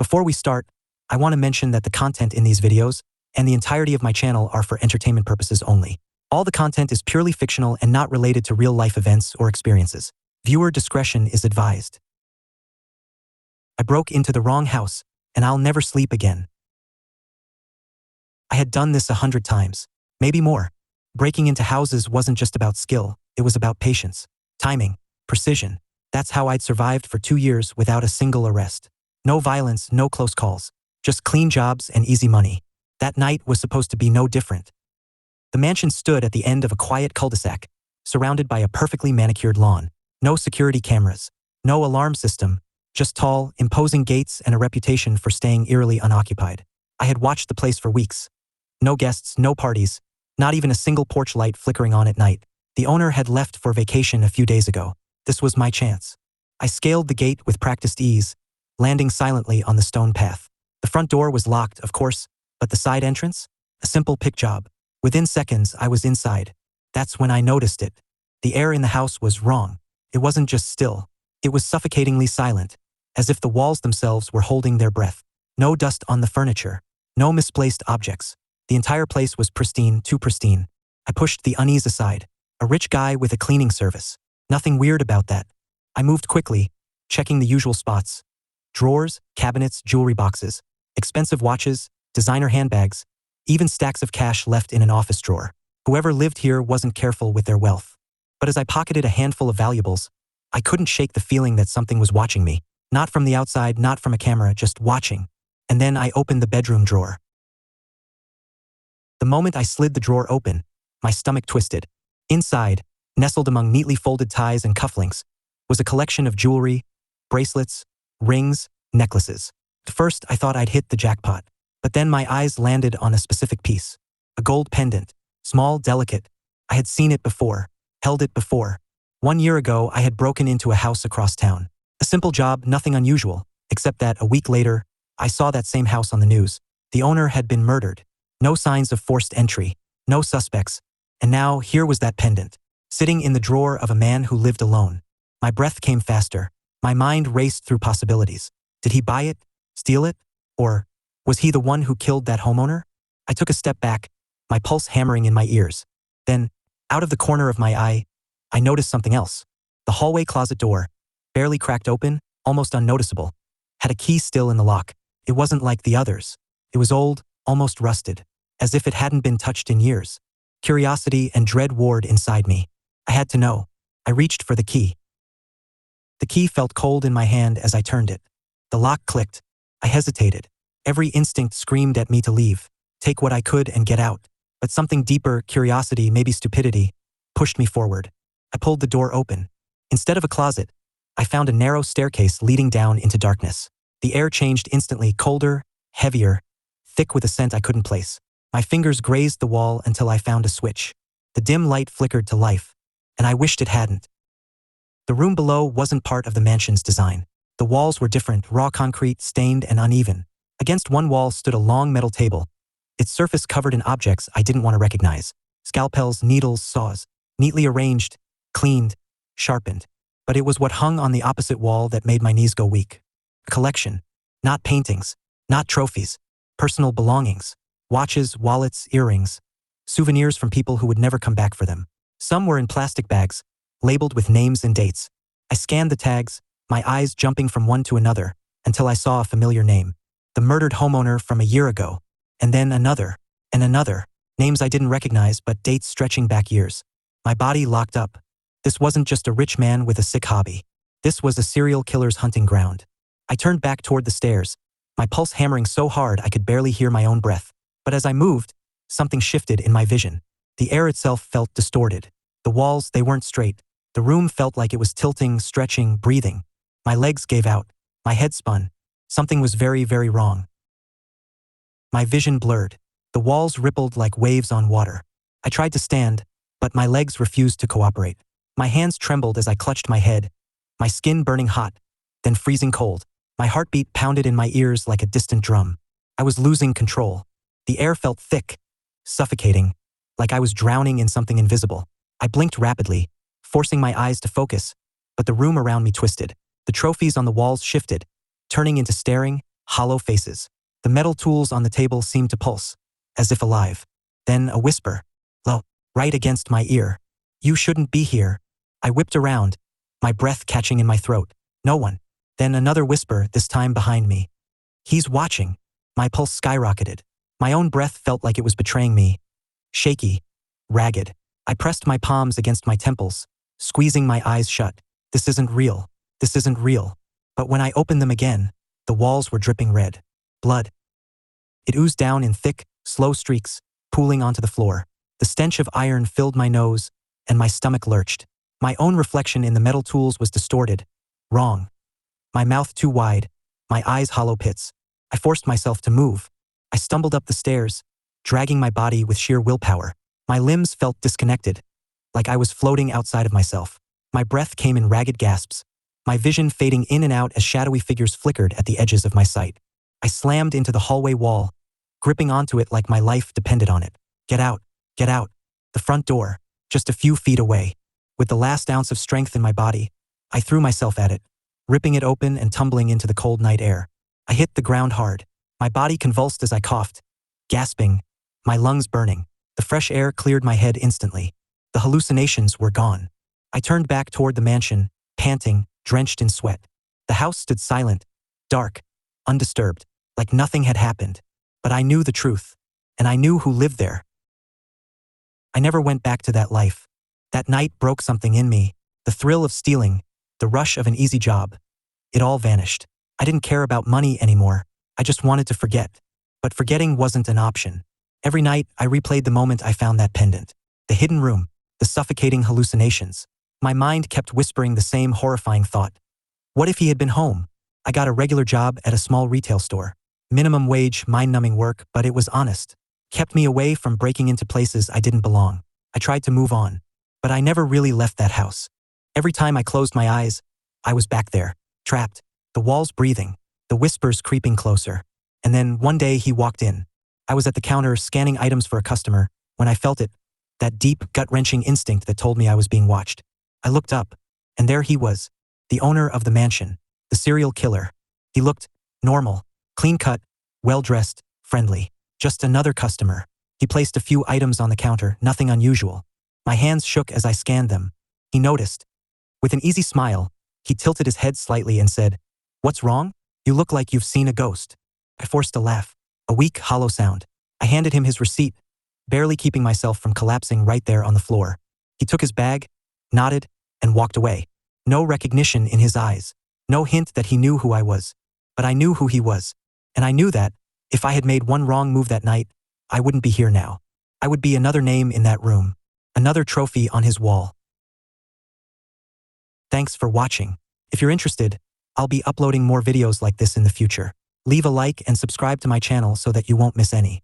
Before we start, I want to mention that the content in these videos and the entirety of my channel are for entertainment purposes only. All the content is purely fictional and not related to real-life events or experiences. Viewer discretion is advised. I broke into the wrong house, and I'll never sleep again. I had done this 100 times, maybe more. Breaking into houses wasn't just about skill, it was about patience, timing, precision. That's how I'd survived for 2 years without a single arrest. No violence, no close calls, just clean jobs and easy money. That night was supposed to be no different. The mansion stood at the end of a quiet cul-de-sac, surrounded by a perfectly manicured lawn. No security cameras, no alarm system, just tall, imposing gates and a reputation for staying eerily unoccupied. I had watched the place for weeks. No guests, no parties, not even a single porch light flickering on at night. The owner had left for vacation a few days ago. This was my chance. I scaled the gate with practiced ease, landing silently on the stone path. The front door was locked, of course, but the side entrance? A simple pick job. Within seconds, I was inside. That's when I noticed it. The air in the house was wrong. It wasn't just still. It was suffocatingly silent, as if the walls themselves were holding their breath. No dust on the furniture. No misplaced objects. The entire place was pristine, too pristine. I pushed the unease aside. A rich guy with a cleaning service. Nothing weird about that. I moved quickly, checking the usual spots. Drawers, cabinets, jewelry boxes, expensive watches, designer handbags, even stacks of cash left in an office drawer. Whoever lived here wasn't careful with their wealth. But as I pocketed a handful of valuables, I couldn't shake the feeling that something was watching me. Not from the outside, not from a camera, just watching. And then I opened the bedroom drawer. The moment I slid the drawer open, my stomach twisted. Inside, nestled among neatly folded ties and cufflinks, was a collection of jewelry, bracelets, rings, necklaces. At first, I thought I'd hit the jackpot. But then my eyes landed on a specific piece. A gold pendant. Small, delicate. I had seen it before. Held it before. 1 year ago, I had broken into a house across town. A simple job, nothing unusual, except that a week later, I saw that same house on the news. The owner had been murdered. No signs of forced entry. No suspects. And now, here was that pendant, sitting in the drawer of a man who lived alone. My breath came faster. My mind raced through possibilities. Did he buy it? Steal it? Or was he the one who killed that homeowner? I took a step back, my pulse hammering in my ears. Then, out of the corner of my eye, I noticed something else. The hallway closet door, barely cracked open, almost unnoticeable, had a key still in the lock. It wasn't like the others. It was old, almost rusted, as if it hadn't been touched in years. Curiosity and dread warred inside me. I had to know. I reached for the key. The key felt cold in my hand as I turned it. The lock clicked. I hesitated. Every instinct screamed at me to leave, take what I could and get out. But something deeper, curiosity, maybe stupidity, pushed me forward. I pulled the door open. Instead of a closet, I found a narrow staircase leading down into darkness. The air changed instantly, colder, heavier, thick with a scent I couldn't place. My fingers grazed the wall until I found a switch. The dim light flickered to life, and I wished it hadn't. The room below wasn't part of the mansion's design. The walls were different, raw concrete, stained and uneven. Against one wall stood a long metal table, its surface covered in objects I didn't want to recognize. Scalpels, needles, saws, neatly arranged, cleaned, sharpened. But it was what hung on the opposite wall that made my knees go weak. A collection. Not paintings, not trophies, personal belongings. Watches, wallets, earrings. Souvenirs from people who would never come back for them. Some were in plastic bags, labeled with names and dates. I scanned the tags, my eyes jumping from one to another, until I saw a familiar name. The murdered homeowner from a year ago. And then another, and another. Names I didn't recognize, but dates stretching back years. My body locked up. This wasn't just a rich man with a sick hobby. This was a serial killer's hunting ground. I turned back toward the stairs, my pulse hammering so hard I could barely hear my own breath. But as I moved, something shifted in my vision. The air itself felt distorted. The walls, they weren't straight. The room felt like it was tilting, stretching, breathing. My legs gave out. My head spun. Something was very, very wrong. My vision blurred. The walls rippled like waves on water. I tried to stand, but my legs refused to cooperate. My hands trembled as I clutched my head, my skin burning hot, then freezing cold. My heartbeat pounded in my ears like a distant drum. I was losing control. The air felt thick, suffocating, like I was drowning in something invisible. I blinked rapidly, forcing my eyes to focus, but the room around me twisted. The trophies on the walls shifted, turning into staring, hollow faces. The metal tools on the table seemed to pulse, as if alive. Then a whisper. Low, right against my ear. You shouldn't be here. I whipped around, my breath catching in my throat. No one. Then another whisper, this time behind me. He's watching. My pulse skyrocketed. My own breath felt like it was betraying me. Shaky. Ragged. I pressed my palms against my temples, squeezing my eyes shut. This isn't real. This isn't real. But when I opened them again, the walls were dripping red. Blood. It oozed down in thick, slow streaks, pooling onto the floor. The stench of iron filled my nose, and my stomach lurched. My own reflection in the metal tools was distorted. Wrong. My mouth too wide, my eyes hollow pits. I forced myself to move. I stumbled up the stairs, dragging my body with sheer willpower. My limbs felt disconnected, like I was floating outside of myself. My breath came in ragged gasps, my vision fading in and out as shadowy figures flickered at the edges of my sight. I slammed into the hallway wall, gripping onto it like my life depended on it. Get out, get out. The front door, just a few feet away. With the last ounce of strength in my body, I threw myself at it, ripping it open and tumbling into the cold night air. I hit the ground hard. My body convulsed as I coughed, gasping, my lungs burning. The fresh air cleared my head instantly. The hallucinations were gone. I turned back toward the mansion, panting, drenched in sweat. The house stood silent, dark, undisturbed, like nothing had happened. But I knew the truth, and I knew who lived there. I never went back to that life. That night broke something in me, the thrill of stealing, the rush of an easy job. It all vanished. I didn't care about money anymore. I just wanted to forget. But forgetting wasn't an option. Every night, I replayed the moment I found that pendant. The hidden room, the suffocating hallucinations. My mind kept whispering the same horrifying thought. What if he had been home? I got a regular job at a small retail store. Minimum wage, mind-numbing work, but it was honest. Kept me away from breaking into places I didn't belong. I tried to move on, but I never really left that house. Every time I closed my eyes, I was back there, trapped, the walls breathing, the whispers creeping closer. And then one day he walked in. I was at the counter scanning items for a customer when I felt it, that deep, gut-wrenching instinct that told me I was being watched. I looked up, and there he was, the owner of the mansion, the serial killer. He looked normal, clean-cut, well-dressed, friendly. Just another customer. He placed a few items on the counter, nothing unusual. My hands shook as I scanned them. He noticed. With an easy smile, he tilted his head slightly and said, "What's wrong? You look like you've seen a ghost." I forced a laugh, a weak, hollow sound. I handed him his receipt, barely keeping myself from collapsing right there on the floor. He took his bag, nodded, and walked away. No recognition in his eyes. No hint that he knew who I was. But I knew who he was. And I knew that, if I had made one wrong move that night, I wouldn't be here now. I would be another name in that room. Another trophy on his wall. Thanks for watching. If you're interested, I'll be uploading more videos like this in the future. Leave a like and subscribe to my channel so that you won't miss any.